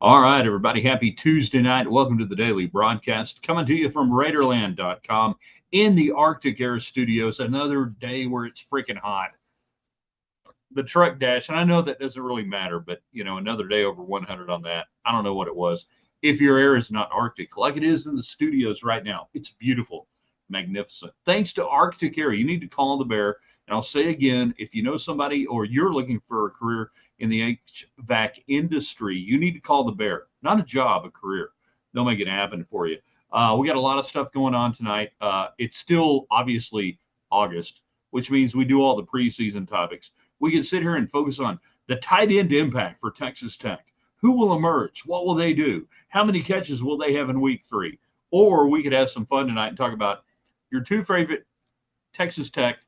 All right, everybody. Happy Tuesday night. Welcome to the daily broadcast coming to you from Raiderland.com in the Arctic Air Studios. Another day where it's freaking hot. The truck dash, and I know that doesn't really matter, but another day over 100 on that. I don't know what it was. If your air is not Arctic, like it is in the studios right now, it's beautiful, magnificent. Thanks to Arctic Air, you need to call the bear. And I'll say again, if you know somebody or you're looking for a career in the HVAC industry, you need to call the bear. Not a job, a career. They'll make it happen for you. We got a lot of stuff going on tonight. It's still obviously August, which means we do all the preseason topics. We can sit here and focus on the tight end impact for Texas Tech. Who will emerge? What will they do? How many catches will they have in week 3? Or we could have some fun tonight and talk about your two favorite Texas Tech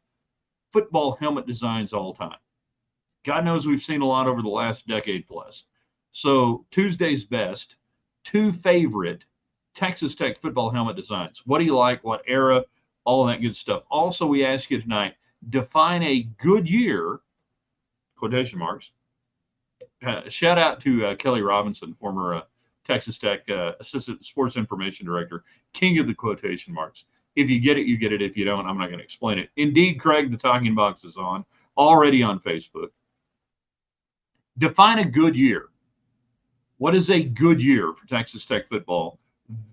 football helmet designs all time. God knows we've seen a lot over the last decade plus. So Tuesday's best, two favorite Texas Tech football helmet designs. What do you like? What era? All that good stuff. Also, we ask you tonight, define a good year, quotation marks. Shout out to Kelly Robinson, former Texas Tech Assistant Sports Information Director, king of the quotation marks. If you get it, you get it. If you don't, I'm not going to explain it. Indeed, Craig, the talking box is on, already on Facebook. Define a good year. What is a good year for Texas Tech football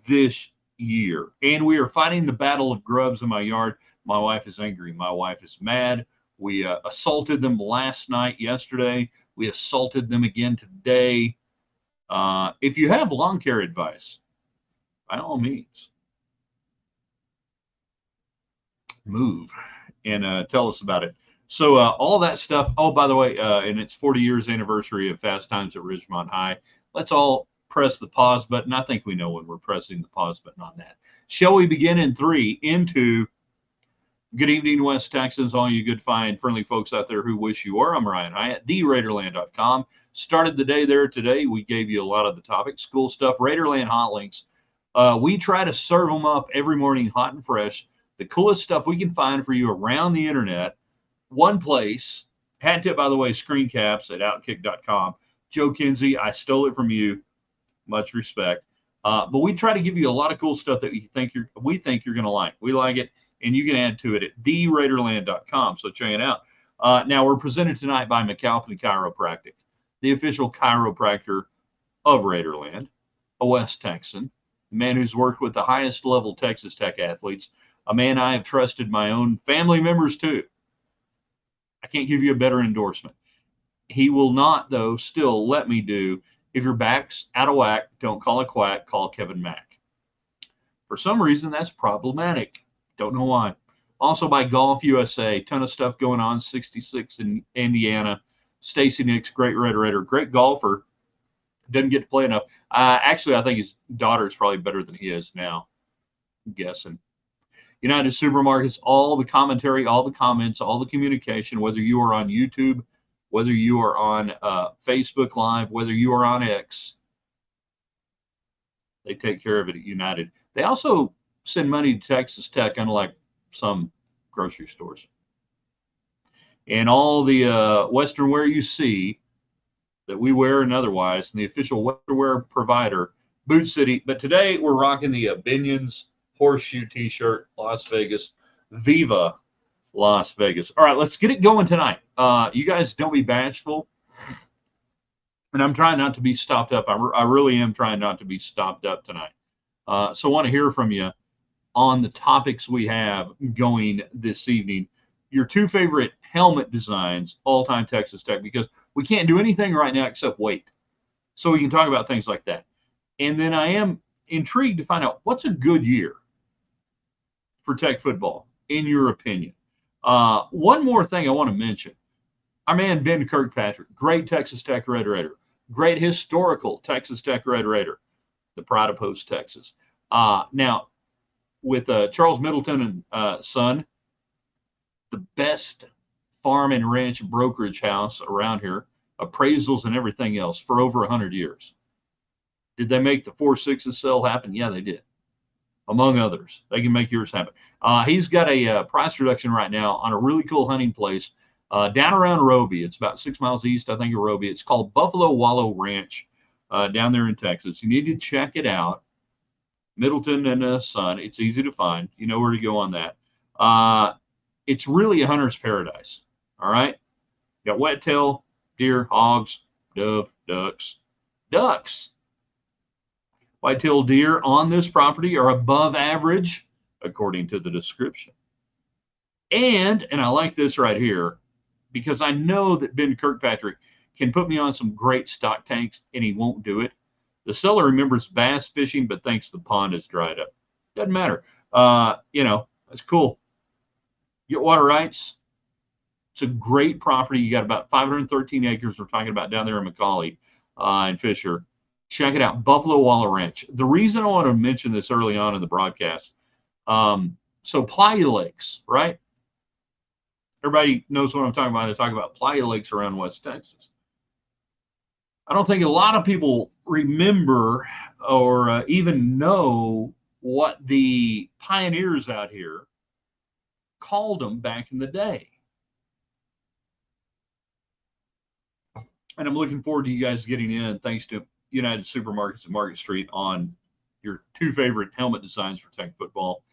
this year? And we are fighting the battle of grubs in my yard. My wife is angry. My wife is mad. We assaulted them last night, yesterday. We assaulted them again today. If you have lawn care advice, by all means, move and tell us about it. So all that stuff. Oh, by the way, and it's 40 years anniversary of Fast Times at Ridgemont High. Let's all press the pause button. I think we know when we're pressing the pause button on that. Shall we begin in 3, into good evening, West Texans, all you good, fine, friendly folks out there who wish you were. I'm Ryan Hyatt, TheRaiderland.com. Started the day there today. We gave you a lot of the topics, cool stuff. Raiderland hot links. We try to serve them up every morning hot and fresh. The coolest stuff we can find for you around the internet. One place. Hat tip, by the way, screen caps at Outkick.com. Joe Kinsey, I stole it from you. Much respect. But we try to give you a lot of cool stuff that we think you're going to like. We like it, and you can add to it at TheRaiderland.com. So check it out. Now, we're presented tonight by McAlpin Chiropractic, the official chiropractor of Raiderland, a West Texan, a man who's worked with the highest level Texas Tech athletes, a man I have trusted my own family members too. I can't give you a better endorsement. He will not, though, still let me do. If your back's out of whack, don't call a quack, call Kevin Mack. For some reason, that's problematic. Don't know why. Also by Golf USA, ton of stuff going on. 66 in Indiana. Stacy Nix, great Red Raider, great golfer. Doesn't get to play enough. Actually, I think his daughter is probably better than he is now. I'm guessing. United Supermarkets, all the commentary, all the comments, all the communication, whether you are on YouTube, whether you are on Facebook Live, whether you are on X, they take care of it at United. They also send money to Texas Tech, unlike some grocery stores. And all the Western wear you see that we wear and otherwise, and the official Western wear provider, Boot City. But today we're rocking the Binions Horseshoe T-shirt, Las Vegas, Viva Las Vegas. All right, let's get it going tonight. You guys don't be bashful. And I'm trying not to be stopped up. I really am trying not to be stopped up tonight. So I want to hear from you on the topics we have going this evening. Your two favorite helmet designs, all-time Texas Tech, because we can't do anything right now except wait. So we can talk about things like that. And then I am intrigued to find out what's a good year for Tech football, in your opinion. One more thing I want to mention. Our man Ben Kirkpatrick, great Texas Tech Red Raider, great historical Texas Tech Red Raider, the pride of Post, Texas. Now, with Charles Middleton and son, the best farm and ranch brokerage house around here, appraisals and everything else for over 100 years. Did they make the 4.6 sell happen? Yeah, they did. Among others, they can make yours happen. He's got a price reduction right now on a really cool hunting place down around Roby. It's about 6 miles east, I think, of Roby. It's called Buffalo Wallow Ranch. down there in Texas. You need to check it out. Middleton and Son. It's easy to find. You know where to go on that. It's really a hunter's paradise. All right. You got wet-tail, deer, hogs, dove, ducks. White-tailed deer on this property are above average, according to the description. And I like this right here, because I know that Ben Kirkpatrick can put me on some great stock tanks, and he won't do it. The seller remembers bass fishing, but thinks the pond is dried up. Doesn't matter. That's cool. Get water rights. It's a great property. You got about 513 acres we're talking about down there in McCallie and Fisher. Check it out, Buffalo Waller Ranch. The reason I want to mention this early on in the broadcast, so Playa Lakes, right? Everybody knows what I'm talking about. I talk about Playa Lakes around West Texas. I don't think a lot of people remember or even know what the pioneers out here called them back in the day. And I'm looking forward to you guys getting in, thanks to United Supermarkets and Market Street, on your two favorite helmet designs for Tech football.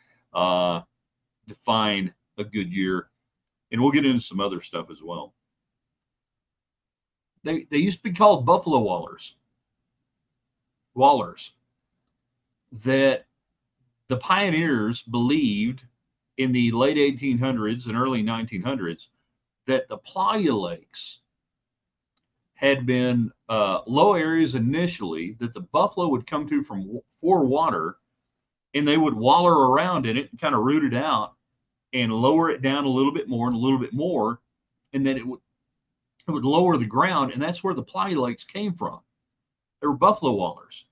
Define a good year. And we'll get into some other stuff as well. They used to be called Buffalo Wallers. That the pioneers believed in the late 1800s and early 1900s that the Playa Lakes had been low areas initially that the buffalo would come to for water, and they would waller around in it and kind of root it out and lower it down a little bit more and a little bit more, and then it would lower the ground, and that's where the Playa Lakes came from. They were buffalo wallers,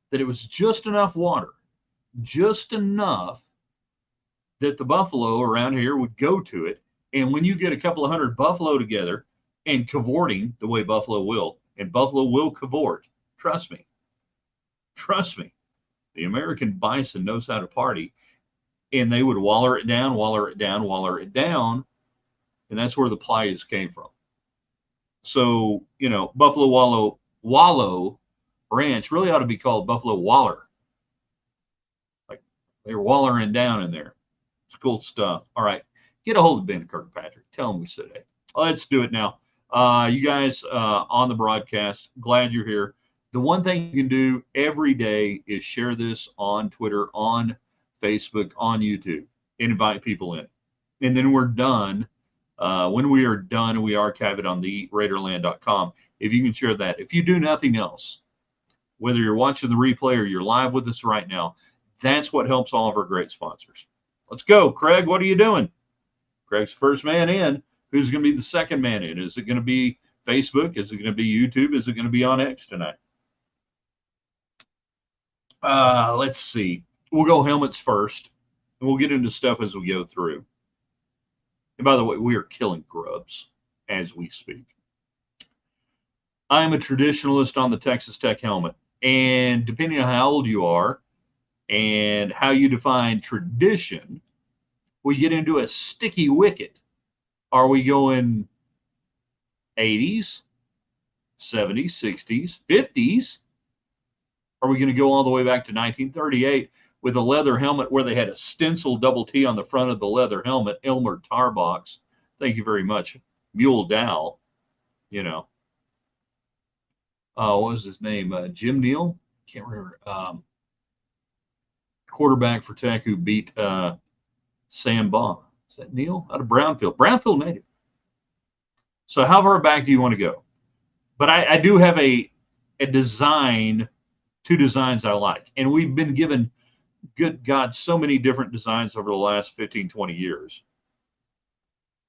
that it was just enough water, just enough that the buffalo around here would go to it. And when you get a couple of hundred buffalo together and cavorting the way buffalo will, and buffalo will cavort, trust me, the American bison knows how to party, and they would waller it down, and that's where the playas came from. So, Buffalo Wallow Ranch really ought to be called Buffalo Waller. Like, they were wallering down in there. It's cool stuff. All right. Get a hold of Ben Kirkpatrick. Tell him we said, hey. Let's do it now. You guys on the broadcast, glad you're here. The one thing you can do every day is share this on Twitter, on Facebook, on YouTube, and invite people in. And then we're done. When we are done, we archive it on theRaiderland.com. If you can share that. If you do nothing else, whether you're watching the replay or you're live with us right now, that's what helps all of our great sponsors. Let's go. Craig, what are you doing? Craig's the first man in. Who's going to be the second man in? Is it going to be Facebook? Is it going to be YouTube? Is it going to be on X tonight? Let's see. We'll go helmets first, and we'll get into stuff as we go through. And by the way, we are killing grubs as we speak. I am a traditionalist on the Texas Tech helmet, and depending on how old you are and how you define tradition, we get into a sticky wicket. Are we going 80s, 70s, 60s, 50s? Are we going to go all the way back to 1938 with a leather helmet where they had a stencil double T on the front of the leather helmet? Elmer Tarbox, thank you very much. Mule Dow, what was his name? Jim Neal? Can't remember. Quarterback for Tech who beat Sam Baugh. Is that Neal? Out of Brownfield. Brownfield native. So how far back do you want to go? But I do have a design, two designs I like. And we've been given, good God, so many different designs over the last 15, 20 years.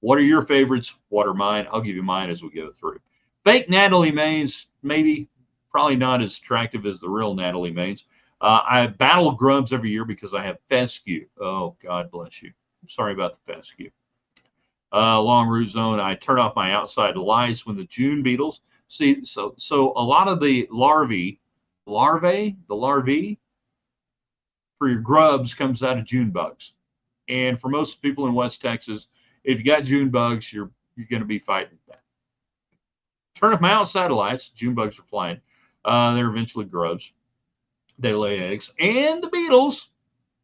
What are your favorites? What are mine? I'll give you mine as we go through. Fake Natalie Maines, maybe, probably not as attractive as the real Natalie Maines. I battle grubs every year because I have fescue. Oh, God bless you. Sorry about the fescue. Long root zone. I turn off my outside lights when the June beetles. See, so a lot of the larvae for your grubs comes out of June bugs. And for most people in West Texas, if you got June bugs, you're going to be fighting that. Turn off my outside lights. June bugs are flying. They're eventually grubs. They lay eggs. And the beetles,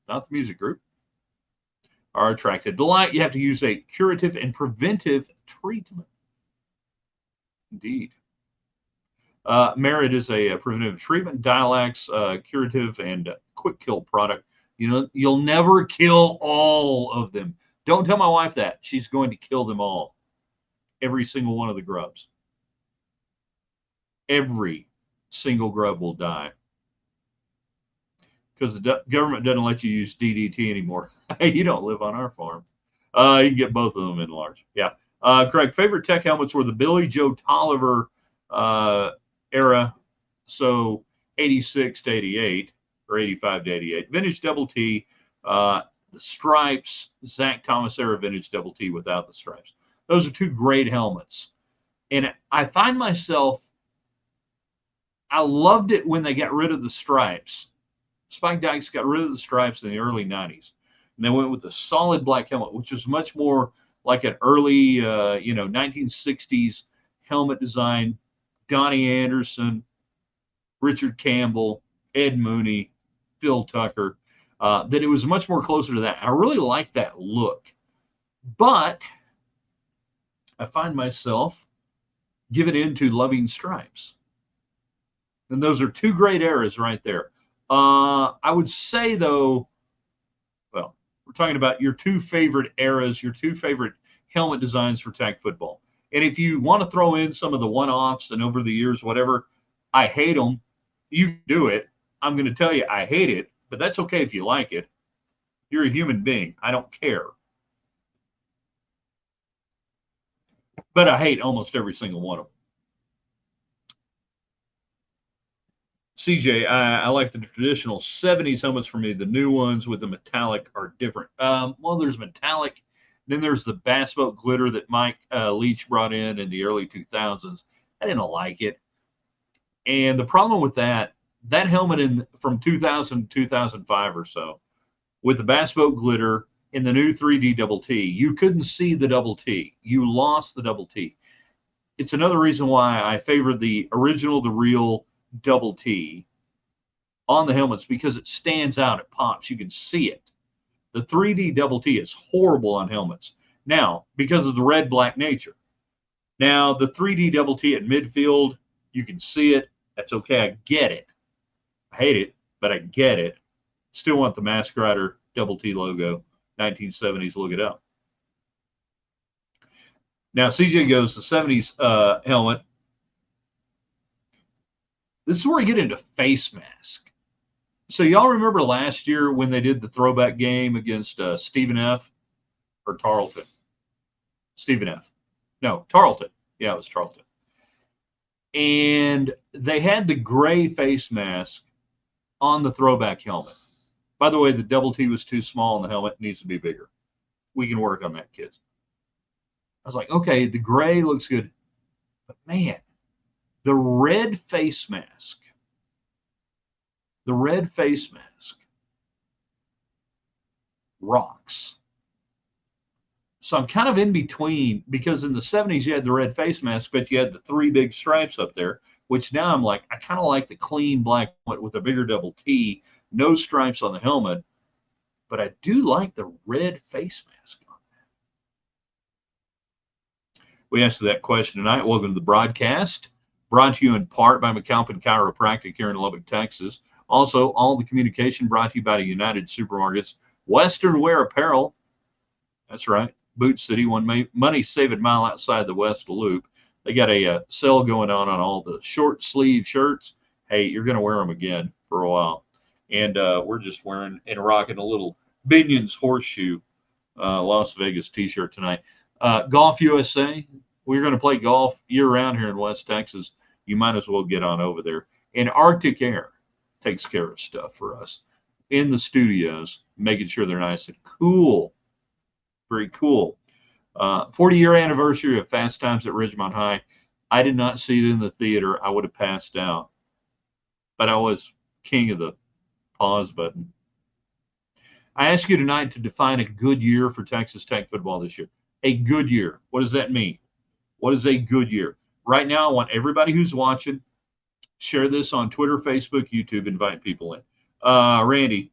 not the music group, are attracted to light. You have to use a curative and preventive treatment. Indeed. Merit is a preventive treatment, Dialax, curative, and quick kill product. You know, you'll never kill all of them. Don't tell my wife that. She's going to kill them all. Every single one of the grubs. Every single grub will die. Because the government doesn't let you use DDT anymore. You don't live on our farm. You can get both of them in large. Yeah. Craig, favorite tech helmets were the Billy Joe Tolliver era. So 86 to 88 or 85 to 88. Vintage Double T, the stripes, Zach Thomas era Vintage Double T without the stripes. Those are two great helmets. And I find myself, I loved it when they got rid of the stripes. Spike Dykes got rid of the stripes in the early 90s. And they went with the solid black helmet, which was much more like an early, 1960s helmet design. Donnie Anderson, Richard Campbell, Ed Mooney, Phil Tucker. That it was much more closer to that. I really like that look. But I find myself giving in to loving stripes. And those are two great eras right there. I would say, though, well, we're talking about your two favorite eras, your two favorite helmet designs for tag football. And if you want to throw in some of the one-offs and over the years, whatever, I hate them. You do it. I'm going to tell you I hate it, but that's okay if you like it. You're a human being. I don't care. But I hate almost every single one of them. CJ, I like the traditional 70s helmets for me. The new ones with the metallic are different. Well, there's metallic. Then there's the bass boat glitter that Mike Leach brought in the early 2000s. I didn't like it. And the problem with that helmet from 2000 to 2005 or so, with the bass boat glitter in the new 3D double T, you couldn't see the double T. You lost the double T. It's another reason why I favor the original, the real double T on the helmets, because it stands out. It pops. You can see it. The 3D double T is horrible on helmets. Now, because of the red-black nature. Now, the 3D double T at midfield, you can see it. That's okay. I get it. I hate it, but I get it. Still want the Mask Rider double T logo, 1970s. Look it up. Now, CJ goes the 70s helmet. This is where we get into face mask. So y'all remember last year when they did the throwback game against Stephen F. or Tarleton? Stephen F. No, Tarleton. Yeah, it was Tarleton. And they had the gray face mask on the throwback helmet. By the way, the double T was too small and the helmet needs to be bigger. We can work on that, kids. I was like, okay, the gray looks good. But man, the red face mask, rocks. So I'm kind of in between, because in the 70s you had the red face mask, but you had the three big stripes up there, which now I'm like, I kind of like the clean black one with a bigger double T, no stripes on the helmet, but I do like the red face mask on that. We answered that question tonight. Welcome to the broadcast, brought to you in part by McAlpin Chiropractic here in Lubbock, Texas. Also, all the communication brought to you by the United Supermarkets, Western Wear Apparel. That's right. Boot City, one money-saving mile outside the West Loop. They got a sale going on all the short sleeve shirts. Hey, you're going to wear them again for a while. And we're just wearing and rocking a little Binion's Horseshoe Las Vegas t-shirt tonight. Golf USA, we're going to play golf year-round here in West Texas. You might as well get on over there. And Arctic Air takes care of stuff for us in the studios, making sure they're nice and cool. Very cool. 40-year anniversary of Fast Times at Ridgemont High. I did not see it in the theater. I would have passed out. But I was king of the pause button. I ask you tonight to define a good year for Texas Tech football this year. A good year. What does that mean? What is a good year? Right now, I want everybody who's watching Share this on Twitter, Facebook, YouTube. Invite people in. Randy,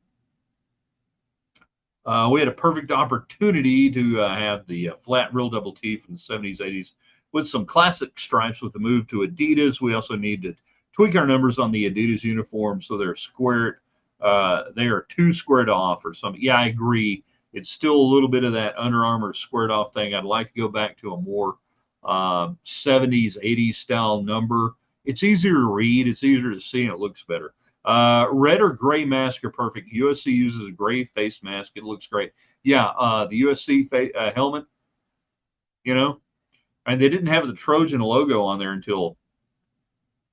we had a perfect opportunity to have the flat real double T from the 70s, 80s with some classic stripes with the move to Adidas. We also need to tweak our numbers on the Adidas uniform so they're squared. They are too squared off or something. Yeah, I agree. It's still a little bit of that Under Armour squared off thing. I'd like to go back to a more 70s, 80s style number. It's easier to read. It's easier to see, and it looks better. Red or gray mask are perfect. USC uses a gray face mask. It looks great. Yeah, the USC helmet, you know, and they didn't have the Trojan logo on there until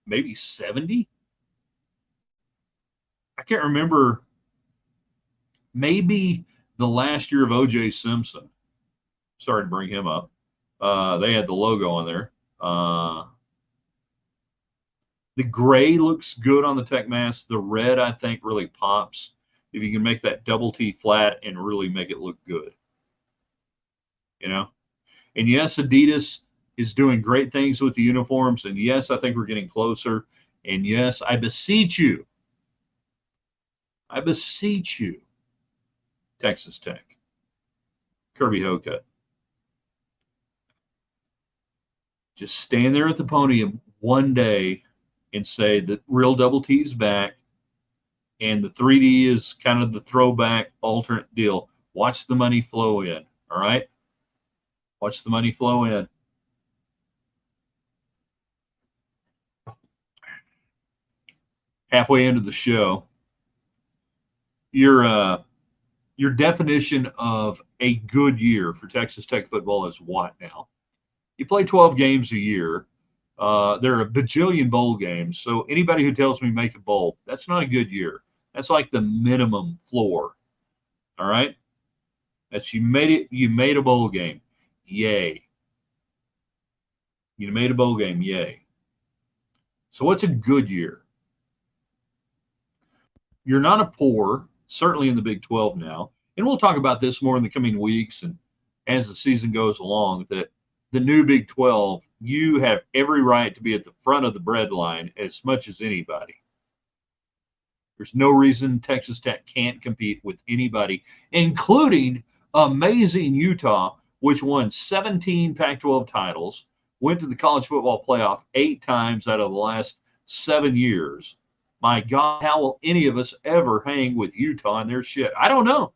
maybe 70. I can't remember. Maybe the last year of O.J. Simpson. Sorry to bring him up. They had the logo on there. The gray looks good on the Tech mask. The red, I think, really pops if you can make that double T flat and really make it look good. You know? And yes, Adidas is doing great things with the uniforms. And yes, I think we're getting closer. And yes, I beseech you, Texas Tech, Kirby Hocutt, just stand there at the podium one day and say that real double T is back and the 3D is kind of the throwback alternate deal. Watch the money flow in. All right. Watch the money flow in. Halfway into the show, your definition of a good year for Texas Tech football is what now? You play 12 games a year. There are a bajillion bowl games. So anybody who tells me make a bowl, that's not a good year. That's like the minimum floor. All right. That's you made it. You made a bowl game. Yay. You made a bowl game. Yay. So what's a good year? You're not a poor, certainly in the Big 12 now. And we'll talk about this more in the coming weeks and as the season goes along, that the new Big 12, you have every right to be at the front of the bread line as much as anybody. There's no reason Texas Tech can't compete with anybody, including amazing Utah, which won 17 Pac-12 titles, went to the college football playoff 8 times out of the last 7 years. My God, how will any of us ever hang with Utah and their shit? I don't know.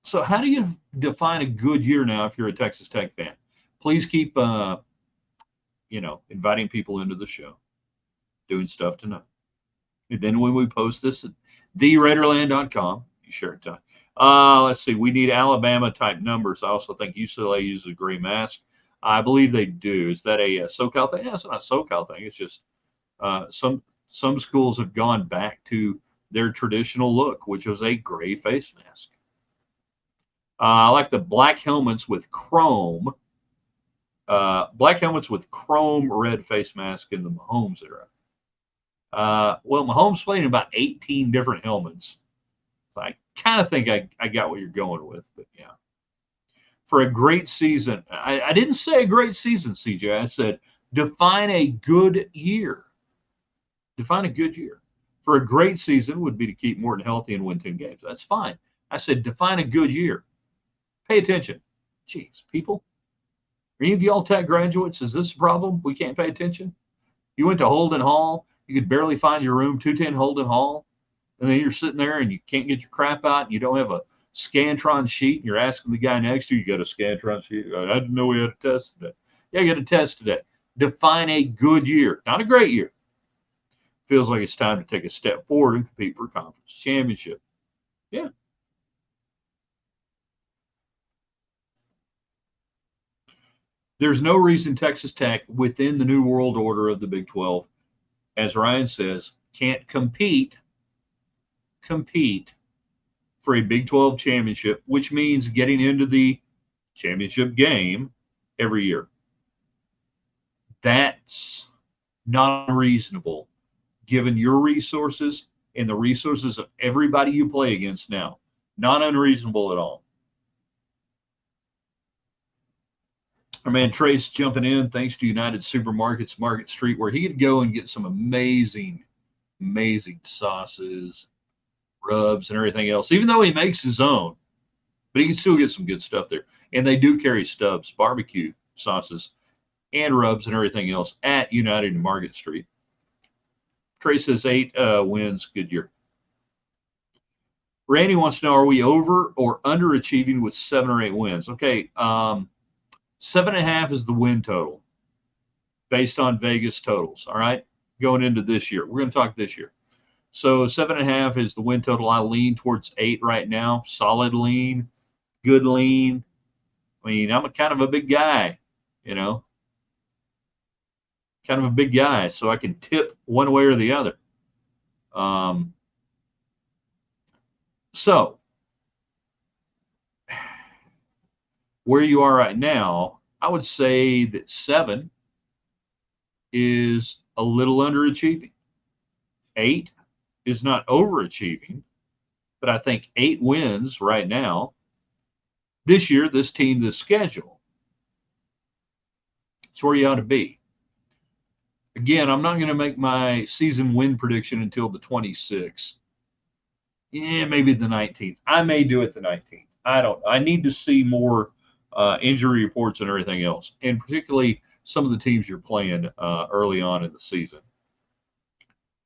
So how do you define a good year now if you're a Texas Tech fan? Please keep, inviting people into the show, doing stuff to know. And then when we post this at theraiderland.com, you share it time. Let's see. We need Alabama type numbers. I also think UCLA uses a gray mask. I believe they do. Is that a SoCal thing? Yeah, it's not a SoCal thing. It's just some schools have gone back to their traditional look, which was a gray face mask. I like the black helmets with chrome. Black helmets with chrome red face mask in the Mahomes era. Well, Mahomes played in about 18 different helmets. So I kind of think I got what you're going with, but yeah. For a great season, I didn't say a great season, CJ. I said define a good year. Define a good year. For a great season would be to keep Morton healthy and win 10 games. That's fine. I said define a good year. Pay attention. Jeez, people. Are any of y'all Tech graduates? Is this a problem? We can't pay attention? You went to Holden Hall. You could barely find your room, 210 Holden Hall. And then you're sitting there and you can't get your crap out. And you don't have a Scantron sheet. And you're asking the guy next to you, you got a Scantron sheet? I didn't know we had a test today. Yeah, you got a test today. Define a good year, not a great year. Feels like it's time to take a step forward and compete for a conference championship. Yeah. There's no reason Texas Tech, within the new world order of the Big 12, as Ryan says, can't compete for a Big 12 championship, which means getting into the championship game every year. That's not reasonable given your resources and the resources of everybody you play against now. Not unreasonable at all. Our man Trace jumping in thanks to United Supermarkets Market Street, where he could go and get some amazing, amazing sauces, rubs, and everything else, even though he makes his own. But he can still get some good stuff there. And they do carry Stubbs barbecue sauces and rubs and everything else at United and Market Street. Trey says 8 wins, good year. Randy wants to know, are we over or underachieving with 7 or 8 wins? Okay, 7.5 is the win total based on Vegas totals, all right, going into this year. We're going to talk this year. So 7.5 is the win total. I lean towards 8 right now. Solid lean, good lean. I mean, I'm kind of a big guy, you know, kind of a big guy, so I can tip one way or the other. So where you are right now, I would say that 7 is a little underachieving. 8 is not overachieving, but I think 8 wins right now. This year, this team, this schedule, it's where you ought to be. Again, I'm not going to make my season win prediction until the 26th. Yeah, maybe the 19th. I may do it the 19th. I don't. I need to see more injury reports and everything else, and particularly some of the teams you're playing early on in the season.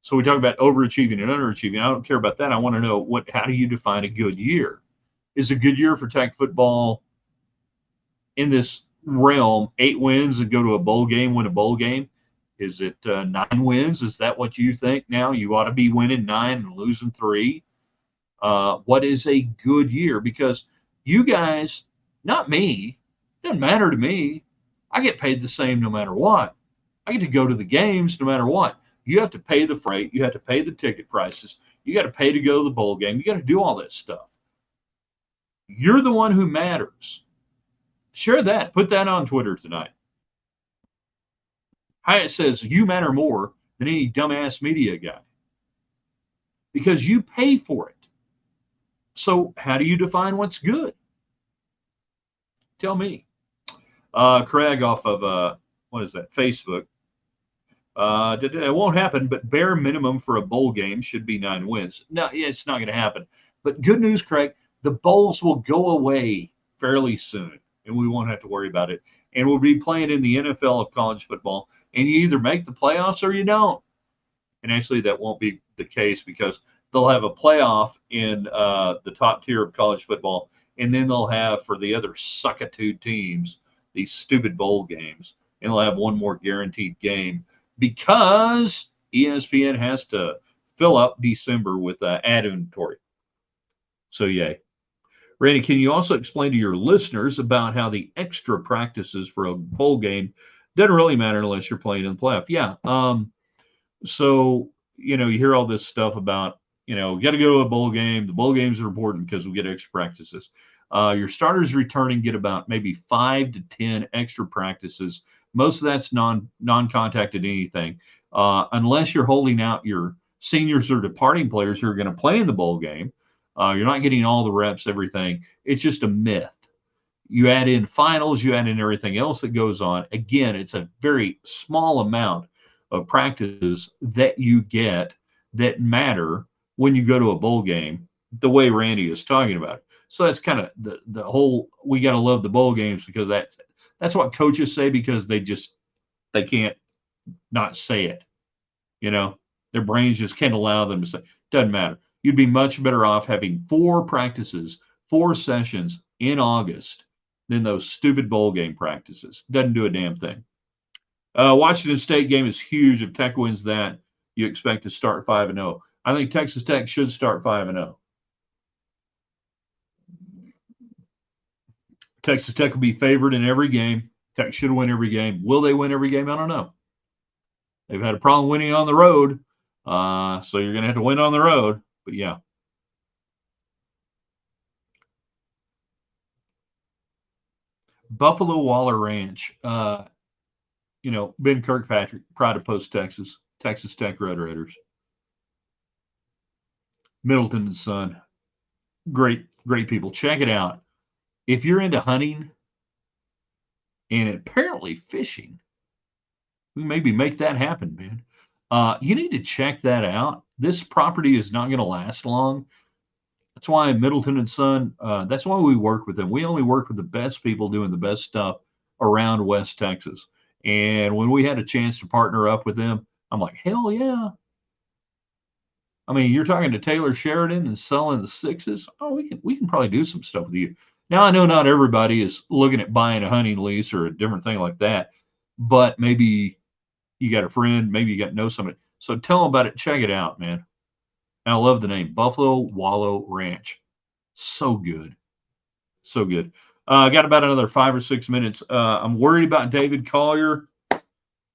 So we talk about overachieving and underachieving. I don't care about that. I want to know how do you define a good year? Is a good year for Tech football in this realm 8 wins and go to a bowl game, win a bowl game? Is it 9 wins? Is that what you think now? You ought to be winning 9 and losing 3. What is a good year? Because you guys, not me, doesn't matter to me. I get paid the same no matter what. I get to go to the games no matter what. You have to pay the freight. You have to pay the ticket prices. You got to pay to go to the bowl game. You got to do all that stuff. You're the one who matters. Share that. Put that on Twitter tonight. Hyatt says, you matter more than any dumbass media guy because you pay for it. So how do you define what's good? Tell me. Craig off of, what is that, Facebook. It won't happen, but bare minimum for a bowl game should be 9 wins. No, it's not going to happen. But good news, Craig, the bowls will go away fairly soon, and we won't have to worry about it. And we'll be playing in the NFL of college football, and you either make the playoffs or you don't. And actually, that won't be the case because they'll have a playoff in the top tier of college football, and then they'll have, for the other suckitude teams, these stupid bowl games, and they'll have one more guaranteed game because ESPN has to fill up December with ad inventory. So, yay. Randy, can you also explain to your listeners about how the extra practices for a bowl game doesn't really matter unless you're playing in the playoff? Yeah. So, you hear all this stuff about, we got to go to a bowl game. The bowl games are important because we get extra practices. Your starters returning get about maybe 5 to 10 extra practices. Most of that's non-contacted anything, unless you're holding out your seniors or departing players who are going to play in the bowl game. You're not getting all the reps, everything. It's just a myth. You add in finals, you add in everything else that goes on. Again, it's a very small amount of practices that you get that matter when you go to a bowl game, the way Randy is talking about it. So that's kind of the whole, we got to love the bowl games because that's what coaches say because they can't not say it. Their brains just can't allow them to say, doesn't matter. You'd be much better off having 4 practices, 4 sessions in August than those stupid bowl game practices. Doesn't do a damn thing. Washington State game is huge. If Tech wins that, you expect to start 5-0. I think Texas Tech should start 5-0. Texas Tech will be favored in every game. Tech should win every game. Will they win every game? I don't know. They've had a problem winning on the road, so you're going to have to win on the road. But, yeah. Buffalo Waller Ranch. Ben Kirkpatrick, Pride of Post, Texas. Texas Tech Red Raiders. Middleton and Son. Great, great people. Check it out. If you're into hunting and apparently fishing. We maybe make that happen, man. You need to check that out. This property is not going to last long. That's why Middleton and Son, that's why we work with them. We only work with the best people doing the best stuff around West Texas. And when we had a chance to partner up with them, I'm like, hell yeah. I mean, you're talking to Taylor Sheridan and selling the sixes. Oh, we can probably do some stuff with you. Now I know not everybody is looking at buying a hunting lease or a different thing like that, but maybe you got a friend, maybe you got to know somebody. So tell them about it. Check it out, man. And I love the name Buffalo Wallow Ranch. So good. So good. Got about another 5 or 6 minutes. I'm worried about David Collier,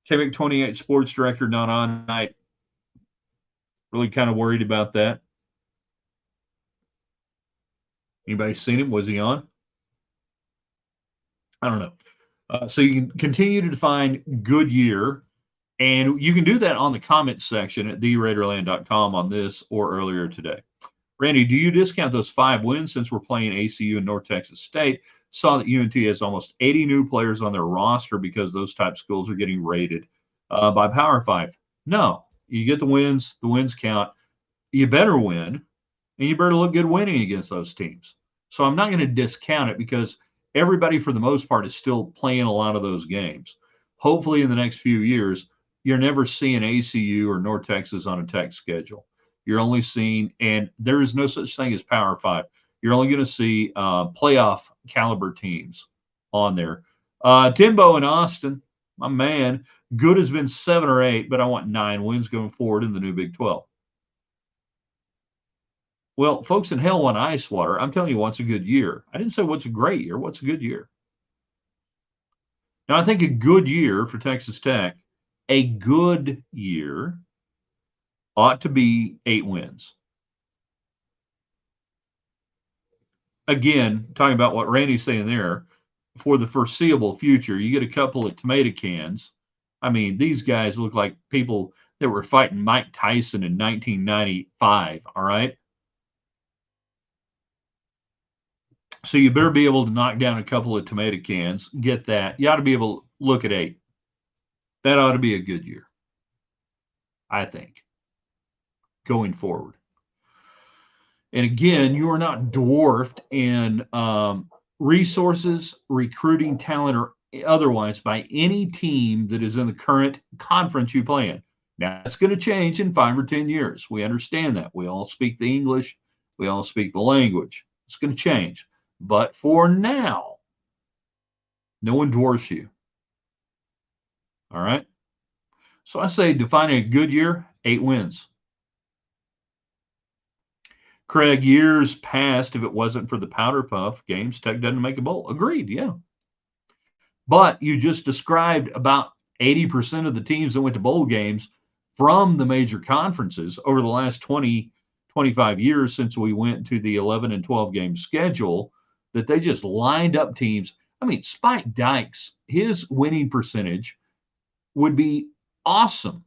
KVIC 28 sports director, not on tonight. Really kind of worried about that. Anybody seen him? Was he on? I don't know. So you can continue to define Goodyear, and you can do that on the comment section at theraiderland.com on this or earlier today. Randy, do you discount those 5 wins since we're playing ACU and North Texas State? Saw that UNT has almost 80 new players on their roster because those type schools are getting rated by Power 5. No, you get the wins count. You better win, and you better look good winning against those teams. So I'm not going to discount it because everybody, for the most part, is still playing a lot of those games. Hopefully, in the next few years, you're never seeing ACU or North Texas on a Tech schedule. You're only seeing, and there is no such thing as Power 5. You're only going to see playoff caliber teams on there. Timbo in Austin, my man, good has been 7 or 8, but I want 9 wins going forward in the new Big 12. Well, folks in hell want ice water. I'm telling you, what's a good year? I didn't say what's a great year. What's a good year? Now, I think a good year for Texas Tech, a good year ought to be 8 wins. Again, talking about what Randy's saying there, for the foreseeable future, you get a couple of tomato cans. I mean, these guys look like people that were fighting Mike Tyson in 1995, all right? So you better be able to knock down a couple of tomato cans, get that. You ought to be able to look at 8. That ought to be a good year, I think, going forward. And again, you are not dwarfed in resources, recruiting talent, or otherwise by any team that is in the current conference you play in. Now, that's going to change in 5 or 10 years. We understand that. We all speak the English. We all speak the language. It's going to change. But for now, no one dwarfs you. All right? So I say defining a good year, 8 wins. Craig, years past, if it wasn't for the powder puff games, Tech doesn't make a bowl. Agreed, yeah. But you just described about 80% of the teams that went to bowl games from the major conferences over the last 20, 25 years since we went to the 11 and 12 game schedule, that they just lined up teams. I mean, Spike Dykes, his winning percentage would be awesome.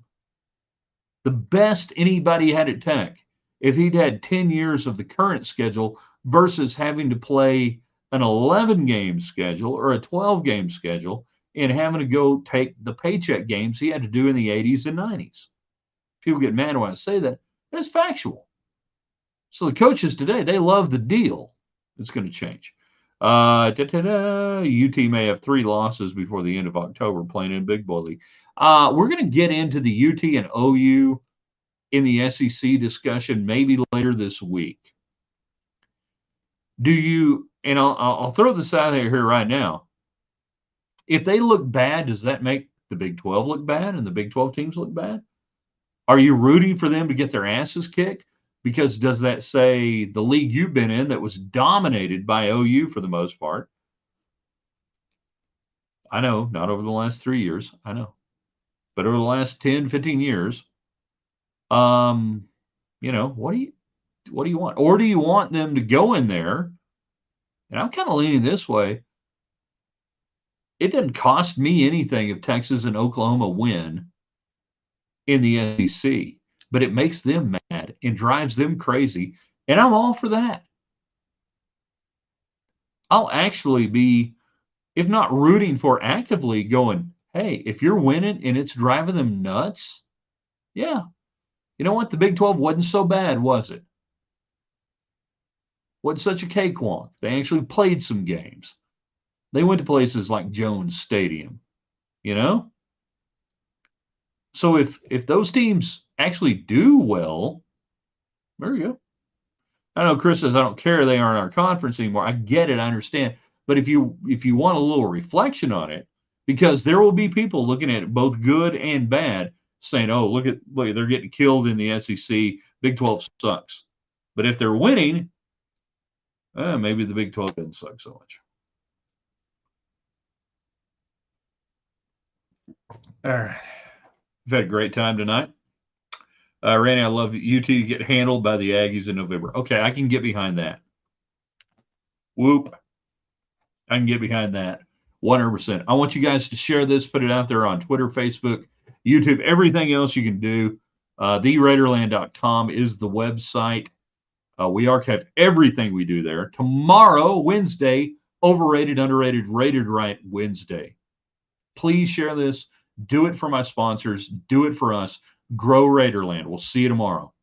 The best anybody had at Tech if he'd had 10 years of the current schedule versus having to play an 11 game schedule or a 12 game schedule and having to go take the paycheck games he had to do in the 80s and 90s. People get mad when I say that. That's factual. So the coaches today, they love the deal. It's going to change. UT may have 3 losses before the end of October playing in Big Boy League. We're going to get into the UT and OU in the SEC discussion maybe later this week. Do you, and I'll throw this out here right now. If they look bad, does that make the Big 12 look bad and the Big 12 teams look bad? Are you rooting for them to get their asses kicked? Because does that say the league you've been in that was dominated by OU for the most part? I know, not over the last 3 years. I know. But over the last 10, 15 years, you know, what do you want? Or do you want them to go in there? And I'm kind of leaning this way. It doesn't cost me anything if Texas and Oklahoma win in the SEC, but it makes them mad and drives them crazy. And I'm all for that. I'll actually be, if not rooting for, actively going, hey, if you're winning and it's driving them nuts, yeah, you know what? The Big 12 wasn't so bad, was it? Wasn't such a cakewalk. They actually played some games. They went to places like Jones Stadium, you know? So if those teams actually do well, there you go. I know Chris says I don't care they aren't our conference anymore. I get it, I understand. But if you want a little reflection on it, because there will be people looking at it both good and bad, saying, "Oh, look, they're getting killed in the SEC. Big 12 sucks." But if they're winning, maybe the Big 12 doesn't suck so much. All right. We've had a great time tonight. Randy, I love UT to get handled by the Aggies in November. Okay, I can get behind that. Whoop. I can get behind that 100%. I want you guys to share this, put it out there on Twitter, Facebook, YouTube, everything else you can do. TheRaiderland.com is the website. We archive everything we do there. Tomorrow, Wednesday, overrated, underrated, rated right Wednesday. Please share this. Do it for my sponsors. Do it for us. Grow Raiderland. We'll see you tomorrow.